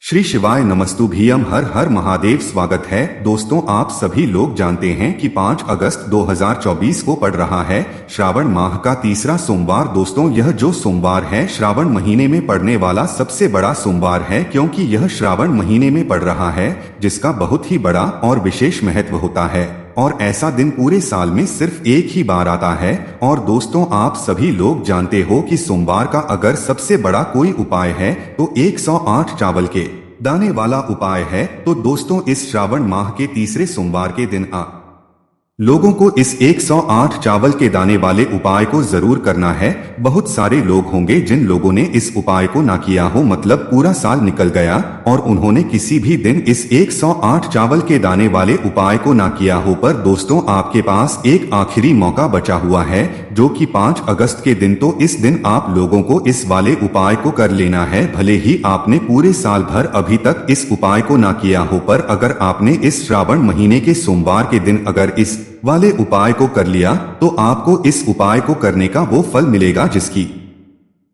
श्री शिवाय नमस्तुभ्यम। हर हर महादेव। स्वागत है दोस्तों। आप सभी लोग जानते हैं कि 5 अगस्त 2024 को पड़ रहा है श्रावण माह का तीसरा सोमवार। दोस्तों, यह जो सोमवार है श्रावण महीने में पड़ने वाला सबसे बड़ा सोमवार है, क्योंकि यह श्रावण महीने में पड़ रहा है, जिसका बहुत ही बड़ा और विशेष महत्व होता है। और ऐसा दिन पूरे साल में सिर्फ एक ही बार आता है। और दोस्तों, आप सभी लोग जानते हो कि सोमवार का अगर सबसे बड़ा कोई उपाय है तो 108 चावल के दाने वाला उपाय है। तो दोस्तों, इस श्रावण माह के तीसरे सोमवार के दिन लोगों को इस 108 चावल के दाने वाले उपाय को जरूर करना है। बहुत सारे लोग होंगे जिन लोगों ने इस उपाय को ना किया हो, मतलब पूरा साल निकल गया और उन्होंने किसी भी दिन इस 108 चावल के दाने वाले उपाय को ना किया हो। पर दोस्तों, आपके पास एक आखिरी मौका बचा हुआ है, जो कि 5 अगस्त के दिन। तो इस दिन आप लोगों को इस वाले उपाय को कर लेना है। भले ही आपने पूरे साल भर अभी तक इस उपाय को ना किया हो, पर अगर आपने इस श्रावण महीने के सोमवार के दिन अगर इस वाले उपाय को कर लिया तो आपको इस उपाय को करने का वो फल मिलेगा जिसकी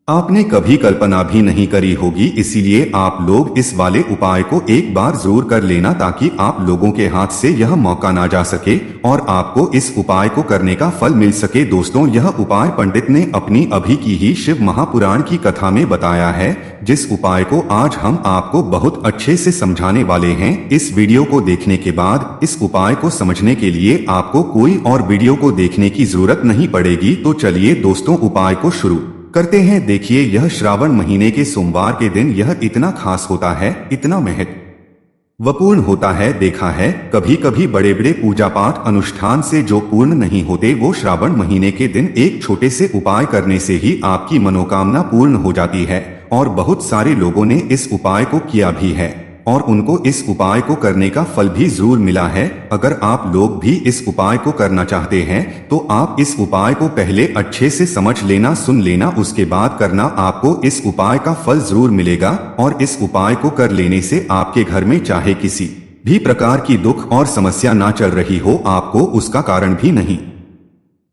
आपने कभी कल्पना भी नहीं करी होगी। इसीलिए आप लोग इस वाले उपाय को एक बार जरूर कर लेना, ताकि आप लोगों के हाथ से यह मौका ना जा सके और आपको इस उपाय को करने का फल मिल सके। दोस्तों, यह उपाय पंडित ने अपनी अभी की ही शिव महापुराण की कथा में बताया है, जिस उपाय को आज हम आपको बहुत अच्छे से समझाने वाले हैं। इस वीडियो को देखने के बाद इस उपाय को समझने के लिए आपको कोई और वीडियो को देखने की जरूरत नहीं पड़ेगी। तो चलिए दोस्तों, उपाय को शुरू करते हैं। देखिए, यह श्रावण महीने के सोमवार के दिन यह इतना खास होता है, इतना महत्वपूर्ण होता है। देखा है कभी कभी बड़े बड़े पूजा पाठ अनुष्ठान से जो पूर्ण नहीं होते, वो श्रावण महीने के दिन एक छोटे से उपाय करने से ही आपकी मनोकामना पूर्ण हो जाती है। और बहुत सारे लोगों ने इस उपाय को किया भी है और उनको इस उपाय को करने का फल भी जरूर मिला है। अगर आप लोग भी इस उपाय को करना चाहते हैं तो आप इस उपाय को पहले अच्छे से समझ लेना, सुन लेना, उसके बाद करना। आपको इस उपाय का फल जरूर मिलेगा। और इस उपाय को कर लेने से आपके घर में चाहे किसी भी प्रकार की दुख और समस्या ना चल रही हो, आपको उसका कारण भी नहीं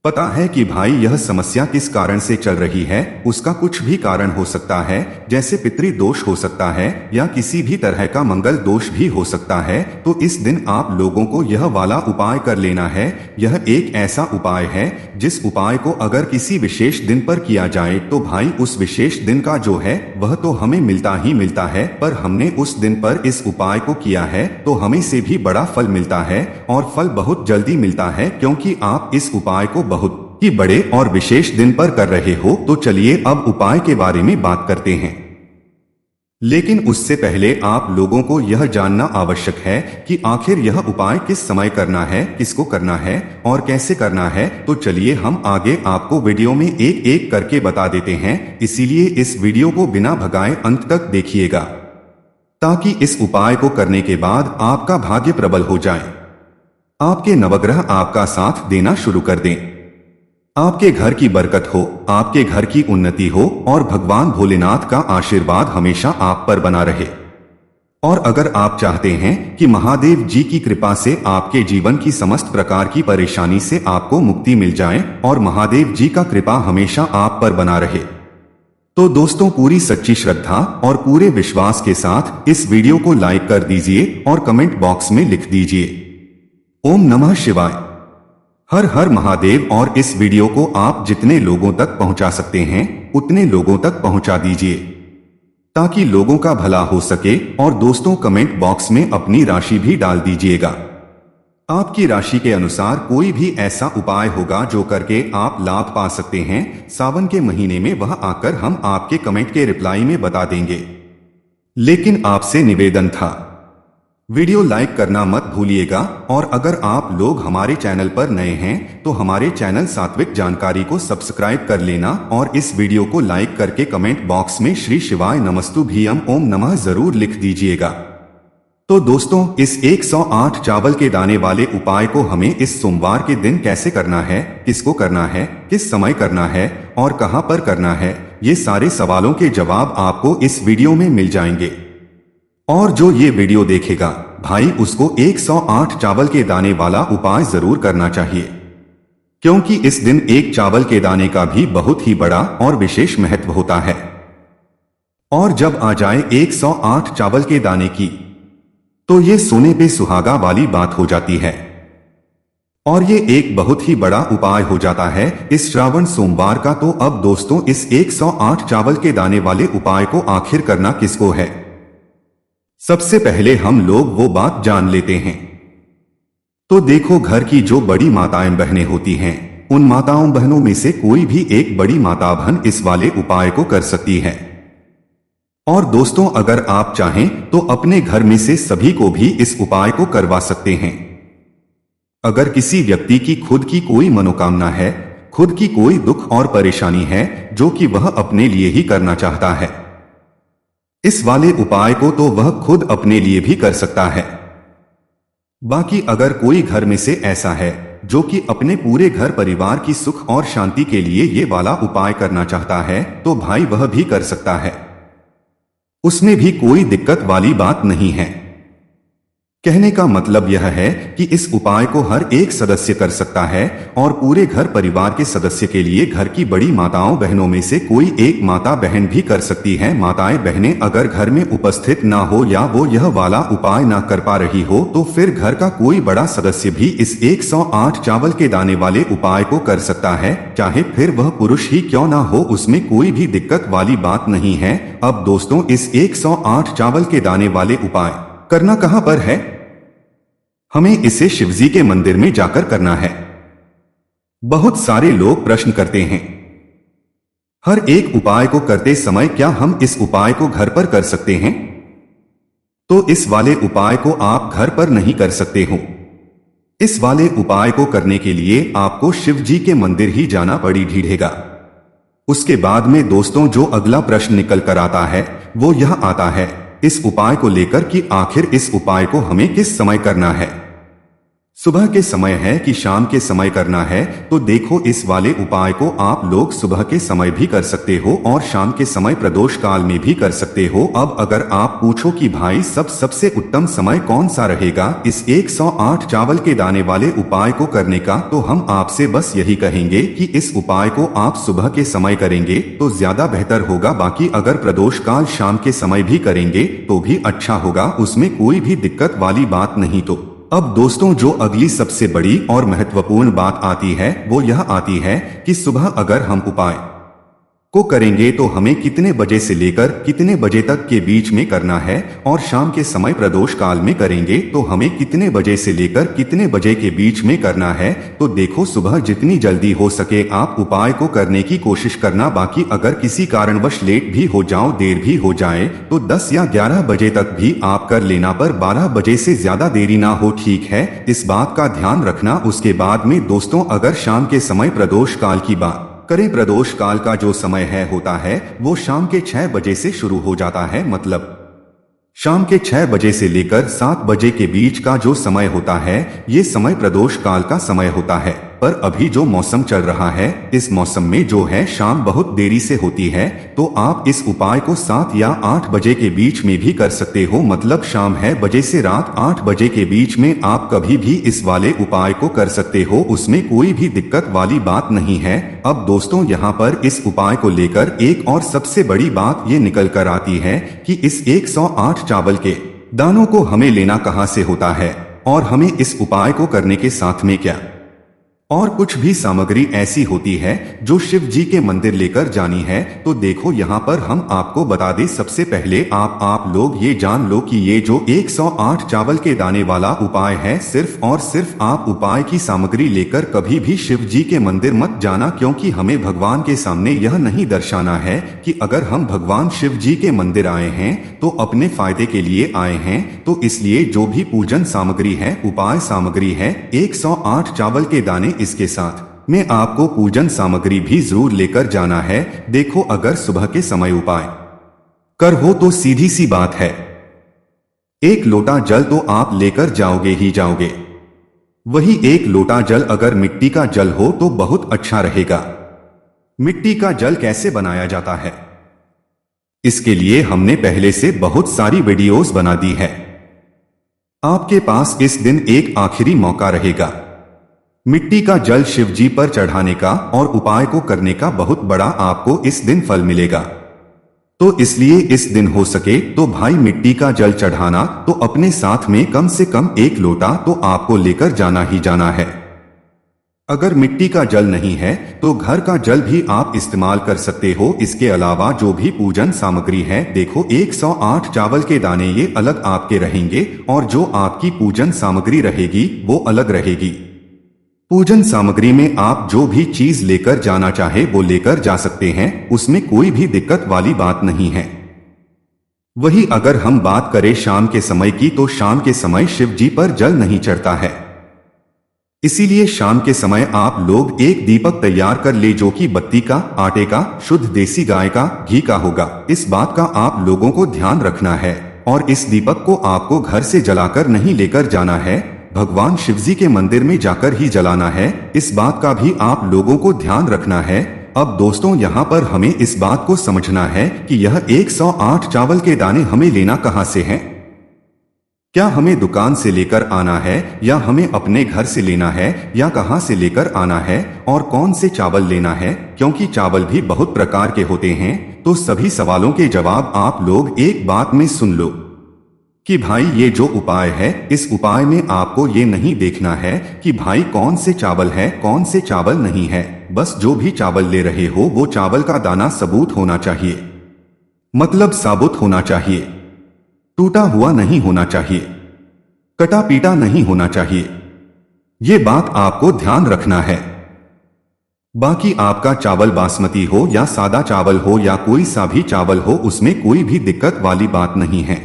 पता है कि भाई यह समस्या किस कारण से चल रही है। उसका कुछ भी कारण हो सकता है, जैसे पितृ दोष हो सकता है या किसी भी तरह का मंगल दोष भी हो सकता है। तो इस दिन आप लोगों को यह वाला उपाय कर लेना है। यह एक ऐसा उपाय है जिस उपाय को अगर किसी विशेष दिन पर किया जाए तो भाई उस विशेष दिन का जो है वह तो हमें मिलता ही मिलता है, पर हमने उस दिन पर इस उपाय को किया है तो हमें से भी बड़ा फल मिलता है। और फल बहुत जल्दी मिलता है, क्योंकि आप इस उपाय को बहुत ही बड़े और विशेष दिन पर कर रहे हो। तो चलिए अब उपाय के बारे में बात करते हैं। लेकिन उससे पहले आप लोगों को यह जानना आवश्यक है कि आखिर यह उपाय किस समय करना है, किसको करना है और कैसे करना है। तो चलिए हम आगे आपको वीडियो में एक एक करके बता देते हैं। इसीलिए इस वीडियो को बिना भगाए अंत तक देखिएगा, ताकि इस उपाय को करने के बाद आपका भाग्य प्रबल हो जाए, आपके नवग्रह आपका साथ देना शुरू कर दें, आपके घर की बरकत हो, आपके घर की उन्नति हो और भगवान भोलेनाथ का आशीर्वाद हमेशा आप पर बना रहे। और अगर आप चाहते हैं कि महादेव जी की कृपा से आपके जीवन की समस्त प्रकार की परेशानी से आपको मुक्ति मिल जाए और महादेव जी का कृपा हमेशा आप पर बना रहे, तो दोस्तों पूरी सच्ची श्रद्धा और पूरे विश्वास के साथ इस वीडियो को लाइक कर दीजिए और कमेंट बॉक्स में लिख दीजिए ओम नमः शिवाय, हर हर महादेव। और इस वीडियो को आप जितने लोगों तक पहुंचा सकते हैं उतने लोगों तक पहुंचा दीजिए, ताकि लोगों का भला हो सके। और दोस्तों, कमेंट बॉक्स में अपनी राशि भी डाल दीजिएगा। आपकी राशि के अनुसार कोई भी ऐसा उपाय होगा जो करके आप लाभ पा सकते हैं सावन के महीने में, वह आकर हम आपके कमेंट के रिप्लाई में बता देंगे। लेकिन आपसे निवेदन था, वीडियो लाइक करना मत भूलिएगा। और अगर आप लोग हमारे चैनल पर नए हैं तो हमारे चैनल सात्विक जानकारी को सब्सक्राइब कर लेना और इस वीडियो को लाइक करके कमेंट बॉक्स में श्री शिवाय नमस्तुभ्यम ओम नमः जरूर लिख दीजिएगा। तो दोस्तों, इस 108 चावल के दाने वाले उपाय को हमें इस सोमवार के दिन कैसे करना है, किसको करना है, किस समय करना है और कहां पर करना है, ये सारे सवालों के जवाब आपको इस वीडियो में मिल जाएंगे। और जो ये वीडियो देखेगा भाई, उसको 108 चावल के दाने वाला उपाय जरूर करना चाहिए, क्योंकि इस दिन एक चावल के दाने का भी बहुत ही बड़ा और विशेष महत्व होता है। और जब आ जाए 108 चावल के दाने की, तो ये सोने पे सुहागा वाली बात हो जाती है। और ये एक बहुत ही बड़ा उपाय हो जाता है इस श्रावण सोमवार का। तो अब दोस्तों, इस 108 चावल के दाने वाले उपाय को आखिर करना किसको है, सबसे पहले हम लोग वो बात जान लेते हैं। तो देखो, घर की जो बड़ी माताएं बहनें होती हैं, उन माताओं बहनों में से कोई भी एक बड़ी माता बहन इस वाले उपाय को कर सकती है। और दोस्तों, अगर आप चाहें तो अपने घर में से सभी को भी इस उपाय को करवा सकते हैं। अगर किसी व्यक्ति की खुद की कोई मनोकामना है, खुद की कोई दुख और परेशानी है जो कि वह अपने लिए ही करना चाहता है, इस वाले उपाय को तो वह खुद अपने लिए भी कर सकता है। बाकी अगर कोई घर में से ऐसा है जो कि अपने पूरे घर परिवार की सुख और शांति के लिए ये वाला उपाय करना चाहता है, तो भाई वह भी कर सकता है, उसमें भी कोई दिक्कत वाली बात नहीं है। कहने का मतलब यह है कि इस उपाय को हर एक सदस्य कर सकता है और पूरे घर परिवार के सदस्य के लिए घर की बड़ी माताओं बहनों में से कोई एक माता बहन भी कर सकती है। माताएं बहनें अगर घर में उपस्थित ना हो या वो यह वाला उपाय ना कर पा रही हो, तो फिर घर का कोई बड़ा सदस्य भी इस 108 चावल के दाने वाले उपाय को कर सकता है, चाहे फिर वह पुरुष ही क्यों ना हो, उसमें कोई भी दिक्कत वाली बात नहीं है। अब दोस्तों, इस 108 चावल के दाने वाले उपाय करना कहां पर है? हमें इसे शिवजी के मंदिर में जाकर करना है। बहुत सारे लोग प्रश्न करते हैं, हर एक उपाय को करते समय क्या हम इस उपाय को घर पर कर सकते हैं? तो इस वाले उपाय को आप घर पर नहीं कर सकते हो। इस वाले उपाय को करने के लिए आपको शिवजी के मंदिर ही जाना पड़ी ढीढ़ेगा। उसके बाद में दोस्तों, जो अगला प्रश्न निकल कर आता है वो यह आता है इस उपाय को लेकर कि आखिर इस उपाय को हमें किस समय करना है, सुबह के समय है कि शाम के समय करना है? तो देखो, इस वाले उपाय को आप लोग सुबह के समय भी कर सकते हो और शाम के समय प्रदोष काल में भी कर सकते हो। अब अगर आप पूछो कि भाई सबसे उत्तम समय कौन सा रहेगा इस 108 चावल के दाने वाले उपाय को करने का, तो हम आपसे बस यही कहेंगे कि इस उपाय को आप सुबह के समय करेंगे तो ज्यादा बेहतर होगा। बाकी अगर प्रदोष काल शाम के समय भी करेंगे तो भी अच्छा होगा, उसमें कोई भी दिक्कत वाली बात नहीं। तो अब दोस्तों, जो अगली सबसे बड़ी और महत्वपूर्ण बात आती है वो यह आती है कि सुबह अगर हम उपाय को करेंगे तो हमें कितने बजे से लेकर कितने बजे तक के बीच में करना है, और शाम के समय प्रदोष काल में करेंगे तो हमें कितने बजे से लेकर कितने बजे के बीच में करना है। तो देखो, सुबह जितनी जल्दी हो सके आप उपाय को करने की कोशिश करना। बाकी अगर किसी कारणवश लेट भी हो जाओ, देर भी हो जाए, तो 10 या 11 बजे तक भी आप कर लेना, पर 12 बजे से ज्यादा देरी ना हो, ठीक है? इस बात का ध्यान रखना। उसके बाद में दोस्तों, अगर शाम के समय प्रदोष काल की बात करें, प्रदोष काल का जो समय होता है वो शाम के 6 बजे से शुरू हो जाता है। मतलब शाम के 6 बजे से लेकर 7 बजे के बीच का जो समय होता है ये समय प्रदोष काल का समय होता है। पर अभी जो मौसम चल रहा है, इस मौसम में जो है शाम बहुत देरी से होती है, तो आप इस उपाय को 7 या 8 बजे के बीच में भी कर सकते हो। मतलब शाम 6 बजे से रात 8 बजे के बीच में आप कभी भी इस वाले उपाय को कर सकते हो, उसमें कोई भी दिक्कत वाली बात नहीं है। अब दोस्तों, यहाँ पर इस उपाय को लेकर एक और सबसे बड़ी बात ये निकल कर आती है कि इस 108 चावल के दानों को हमें लेना कहाँ से होता है, और हमें इस उपाय को करने के साथ में क्या और कुछ भी सामग्री ऐसी होती है जो शिव जी के मंदिर लेकर जानी है। तो देखो, यहाँ पर हम आपको बता दें, सबसे पहले आप लोग ये जान लो कि ये जो 108 चावल के दाने वाला उपाय है, सिर्फ और सिर्फ आप उपाय की सामग्री लेकर कभी भी शिव जी के मंदिर मत जाना, क्योंकि हमें भगवान के सामने यह नहीं दर्शाना है कि अगर हम भगवान शिव जी के मंदिर आए हैं तो अपने फायदे के लिए आए हैं। तो इसलिए जो भी पूजन सामग्री है, उपाय सामग्री है, 108 चावल के दाने, इसके साथ में आपको पूजन सामग्री भी जरूर लेकर जाना है। देखो, अगर सुबह के समय उपाय कर हो तो सीधी सी बात है, 1 लोटा जल तो आप लेकर जाओगे ही जाओगे। वही 1 लोटा जल अगर मिट्टी का जल हो तो बहुत अच्छा रहेगा। मिट्टी का जल कैसे बनाया जाता है, इसके लिए हमने पहले से बहुत सारी वीडियोस बना दी है। आपके पास इस दिन एक आखिरी मौका रहेगा मिट्टी का जल शिव जी पर चढ़ाने का और उपाय को करने का बहुत बड़ा आपको इस दिन फल मिलेगा। तो इसलिए इस दिन हो सके तो भाई मिट्टी का जल चढ़ाना तो अपने साथ में कम से कम 1 लोटा तो आपको लेकर जाना ही जाना है। अगर मिट्टी का जल नहीं है तो घर का जल भी आप इस्तेमाल कर सकते हो। इसके अलावा जो भी पूजन सामग्री है, देखो 108 चावल के दाने ये अलग आपके रहेंगे और जो आपकी पूजन सामग्री रहेगी वो अलग रहेगी। पूजन सामग्री में आप जो भी चीज लेकर जाना चाहे वो लेकर जा सकते हैं, उसमें कोई भी दिक्कत वाली बात नहीं है। वही अगर हम बात करें शाम के समय की, तो शाम के समय शिव जी पर जल नहीं चढ़ता है, इसीलिए शाम के समय आप लोग एक दीपक तैयार कर ले जो कि बत्ती का, आटे का, शुद्ध देसी गाय का घी का होगा। इस बात का आप लोगों को ध्यान रखना है और इस दीपक को आपको घर से जलाकर नहीं लेकर जाना है, भगवान शिवजी के मंदिर में जाकर ही जलाना है। इस बात का भी आप लोगों को ध्यान रखना है। अब दोस्तों यहाँ पर हमें इस बात को समझना है कि यह 108 चावल के दाने हमें लेना कहाँ से हैं? क्या हमें दुकान से लेकर आना है या हमें अपने घर से लेना है या कहां से लेकर आना है और कौन से चावल लेना है? क्योंकि चावल भी बहुत प्रकार के होते हैं। तो सभी सवालों के जवाब आप लोग एक बात में सुन लो कि भाई ये जो उपाय है, इस उपाय में आपको ये नहीं देखना है कि भाई कौन से चावल है कौन से चावल नहीं है। बस जो भी चावल ले रहे हो वो चावल का दाना सबूत होना चाहिए, मतलब साबुत होना चाहिए, टूटा हुआ नहीं होना चाहिए, कटा पीटा नहीं होना चाहिए। ये बात आपको ध्यान रखना है। बाकी आपका चावल बासमती हो या सादा चावल हो या कोई सा भी चावल हो, उसमें कोई भी दिक्कत वाली बात नहीं है।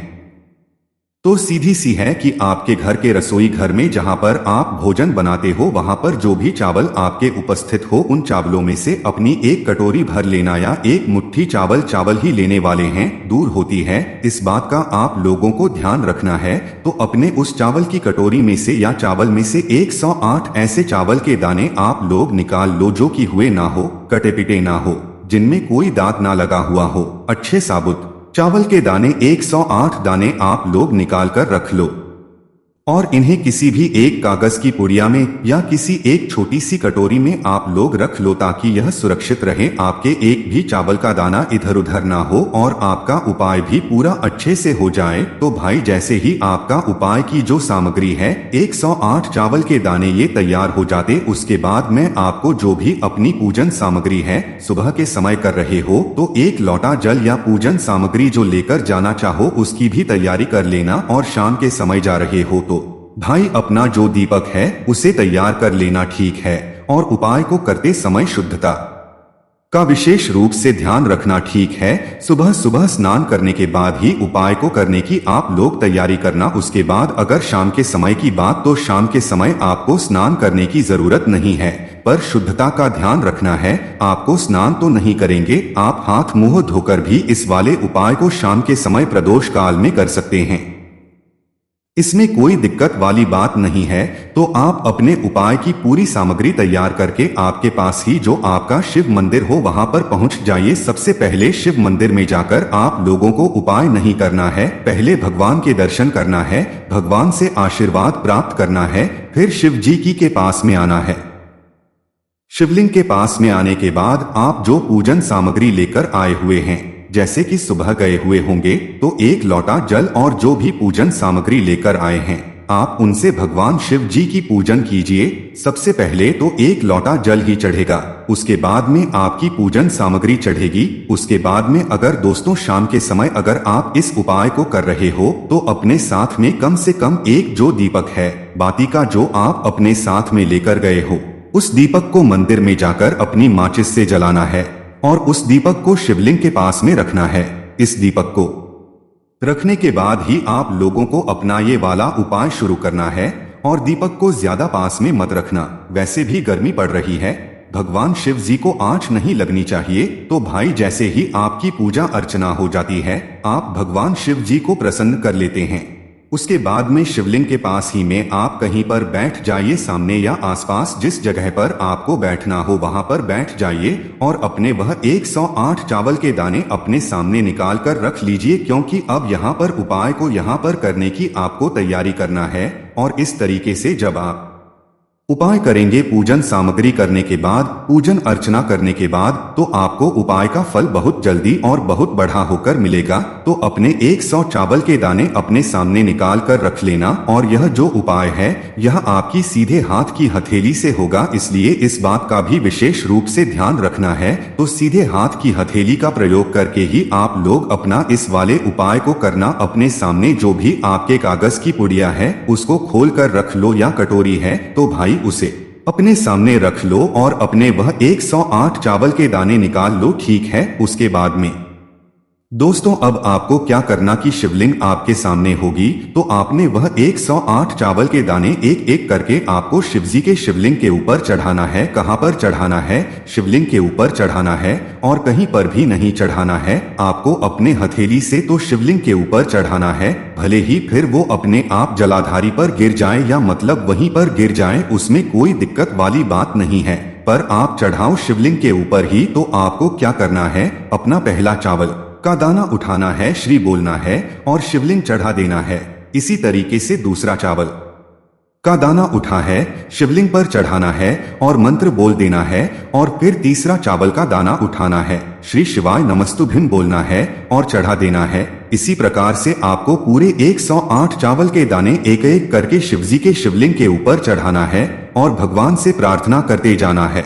तो सीधी सी है कि आपके घर के रसोई घर में जहां पर आप भोजन बनाते हो वहां पर जो भी चावल आपके उपस्थित हो, उन चावलों में से अपनी एक कटोरी भर लेना या एक मुट्ठी चावल ही लेने वाले हैं, दूर होती है। इस बात का आप लोगों को ध्यान रखना है। तो अपने उस चावल की कटोरी में से या चावल में से 108 ऐसे चावल के दाने आप लोग निकाल लो जो कि हुए ना हो, कटे पिटे ना हो, जिनमें कोई दाग ना लगा हुआ हो। अच्छे साबुत चावल के दाने 108 दाने आप लोग निकाल कर रख लो और इन्हें किसी भी एक कागज की पुड़िया में या किसी एक छोटी सी कटोरी में आप लोग रख लो ताकि यह सुरक्षित रहे, आपके एक भी चावल का दाना इधर उधर ना हो और आपका उपाय भी पूरा अच्छे से हो जाए। तो भाई जैसे ही आपका उपाय की जो सामग्री है 108 चावल के दाने ये तैयार हो जाते, उसके बाद मैं आपको जो भी अपनी पूजन सामग्री है सुबह के समय कर रहे हो तो 1 लोटा जल या पूजन सामग्री जो लेकर जाना चाहो उसकी भी तैयारी कर लेना। और शाम के समय जा रहे हो तो भाई अपना जो दीपक है उसे तैयार कर लेना, ठीक है। और उपाय को करते समय शुद्धता का विशेष रूप से ध्यान रखना, ठीक है। सुबह सुबह स्नान करने के बाद ही उपाय को करने की आप लोग तैयारी करना। उसके बाद अगर शाम के समय की बात, तो शाम के समय आपको स्नान करने की जरूरत नहीं है, पर शुद्धता का ध्यान रखना है। आपको स्नान तो नहीं करेंगे, आप हाथ मुंह धोकर भी इस वाले उपाय को शाम के समय प्रदोष काल में कर सकते हैं, इसमें कोई दिक्कत वाली बात नहीं है। तो आप अपने उपाय की पूरी सामग्री तैयार करके आपके पास ही जो आपका शिव मंदिर हो वहां पर पहुंच जाइए। सबसे पहले शिव मंदिर में जाकर आप लोगों को उपाय नहीं करना है, पहले भगवान के दर्शन करना है, भगवान से आशीर्वाद प्राप्त करना है, फिर शिव जी की के पास में आना है। शिवलिंग के पास में आने के बाद आप जो पूजन सामग्री लेकर आए हुए हैं, जैसे कि सुबह गए हुए होंगे तो 1 लोटा जल और जो भी पूजन सामग्री लेकर आए हैं आप उनसे भगवान शिव जी की पूजन कीजिए। सबसे पहले तो 1 लोटा जल ही चढ़ेगा, उसके बाद में आपकी पूजन सामग्री चढ़ेगी। उसके बाद में अगर दोस्तों शाम के समय अगर आप इस उपाय को कर रहे हो तो अपने साथ में कम से कम एक जो दीपक है बाती का जो आप अपने साथ में लेकर गए हो, उस दीपक को मंदिर में जाकर अपनी माचिस से जलाना है और उस दीपक को शिवलिंग के पास में रखना है। इस दीपक को रखने के बाद ही आप लोगों को अपना ये वाला उपाय शुरू करना है और दीपक को ज्यादा पास में मत रखना। वैसे भी गर्मी पड़ रही है, भगवान शिव जी को आंच नहीं लगनी चाहिए। तो भाई जैसे ही आपकी पूजा अर्चना हो जाती है, आप भगवान शिव जी को प्रसन्न कर लेते हैं। उसके बाद में शिवलिंग के पास ही में आप कहीं पर बैठ जाइए, सामने या आसपास जिस जगह पर आपको बैठना हो वहां पर बैठ जाइए और अपने वह 108 चावल के दाने अपने सामने निकाल कर रख लीजिए, क्योंकि अब यहाँ पर उपाय को यहाँ पर करने की आपको तैयारी करना है। और इस तरीके से जब आप उपाय करेंगे पूजन सामग्री करने के बाद, पूजन अर्चना करने के बाद, तो आपको उपाय का फल बहुत जल्दी और बहुत बढ़ा होकर मिलेगा। तो अपने 100 चावल के दाने अपने सामने निकाल कर रख लेना। और यह जो उपाय है यह आपकी सीधे हाथ की हथेली से होगा, इसलिए इस बात का भी विशेष रूप से ध्यान रखना है। तो सीधे हाथ की हथेली का प्रयोग करके ही आप लोग अपना इस वाले उपाय को करना। अपने सामने जो भी आपके कागज की पुड़िया है उसको खोल कर रख लो, या कटोरी है तो भाई उसे अपने सामने रख लो और अपने वह 108 चावल के दाने निकाल लो, ठीक है। उसके बाद में दोस्तों अब आपको क्या करना कि शिवलिंग आपके सामने होगी, तो आपने वह 108 चावल के दाने एक एक करके आपको शिवजी के शिवलिंग के ऊपर चढ़ाना है। कहाँ पर चढ़ाना है? शिवलिंग के ऊपर चढ़ाना है और कहीं पर भी नहीं चढ़ाना है। आपको अपने हथेली से तो शिवलिंग के ऊपर चढ़ाना है, भले ही फिर वो अपने आप जलाधारी पर गिर जाए या मतलब वहीं पर गिर जाए, उसमें कोई दिक्कत वाली बात नहीं है, पर आप चढ़ाओ शिवलिंग के ऊपर ही। तो आपको क्या करना है, अपना पहला चावल का दाना उठाना है, श्री बोलना है और शिवलिंग चढ़ा देना है। इसी तरीके से दूसरा चावल का दाना उठा है, शिवलिंग पर चढ़ाना है और मंत्र बोल देना है। और फिर तीसरा चावल का दाना उठाना है, श्री शिवाय नमस्तुभ्यं बोलना है और चढ़ा देना है। इसी प्रकार से आपको पूरे 108 चावल के दाने एक एक करके शिवजी के शिवलिंग के ऊपर चढ़ाना है और भगवान से प्रार्थना करते जाना है।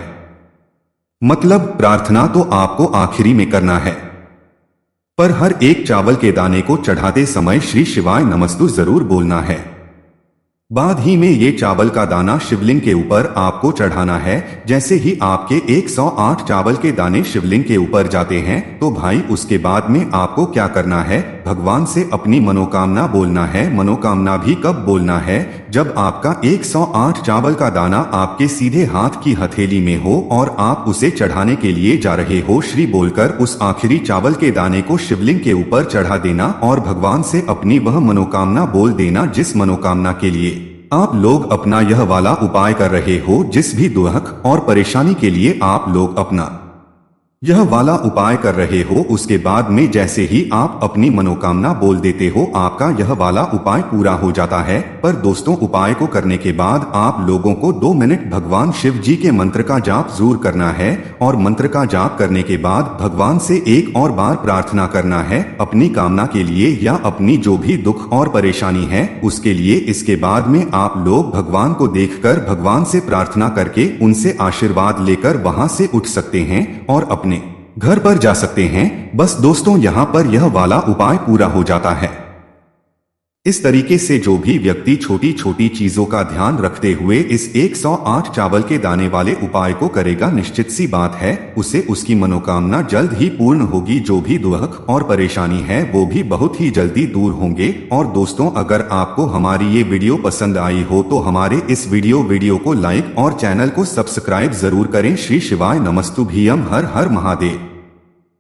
मतलब प्रार्थना तो आपको आखिरी में करना है, पर हर एक चावल के दाने को चढ़ाते समय श्री शिवाय नमस्तु जरूर बोलना है। बाद ही में ये चावल का दाना शिवलिंग के ऊपर आपको चढ़ाना है। जैसे ही आपके 108 चावल के दाने शिवलिंग के ऊपर जाते हैं तो भाई उसके बाद में आपको क्या करना है, भगवान से अपनी मनोकामना बोलना है। मनोकामना भी कब बोलना है, जब आपका 108 चावल का दाना आपके सीधे हाथ की हथेली में हो और आप उसे चढ़ाने के लिए जा रहे हो। श्री बोलकर उस आखिरी चावल के दाने को शिवलिंग के ऊपर चढ़ा देना और भगवान से अपनी वह मनोकामना बोल देना, जिस मनोकामना के लिए आप लोग अपना यह वाला उपाय कर रहे हो। जिस भी दुख और परेशानी के लिए आप लोग अपना यह वाला उपाय कर रहे हो, उसके बाद में जैसे ही आप अपनी मनोकामना बोल देते हो आपका यह वाला उपाय पूरा हो जाता है। पर दोस्तों उपाय को करने के बाद आप लोगों को 2 मिनट भगवान शिव जी के मंत्र का जाप जरूर करना है। और मंत्र का जाप करने के बाद भगवान से एक और बार प्रार्थना करना है अपनी कामना के लिए या अपनी जो भी दुख और परेशानी है उसके लिए। इसके बाद में आप लोग भगवान को देखकर भगवान से प्रार्थना करके उनसे आशीर्वाद लेकर वहां से उठ सकते हैं और अपने घर पर जा सकते हैं। बस दोस्तों यहाँ पर यह वाला उपाय पूरा हो जाता है। इस तरीके से जो भी व्यक्ति छोटी छोटी चीजों का ध्यान रखते हुए इस 108 चावल के दाने वाले उपाय को करेगा, निश्चित सी बात है उसे उसकी मनोकामना जल्द ही पूर्ण होगी। जो भी दुख और परेशानी है वो भी बहुत ही जल्दी दूर होंगे। और दोस्तों अगर आपको हमारी ये वीडियो पसंद आई हो तो हमारे इस वीडियो को लाइक और चैनल को सब्सक्राइब जरूर करें। श्री शिवाय नमस्तुभ्यं, हर हर महादेव।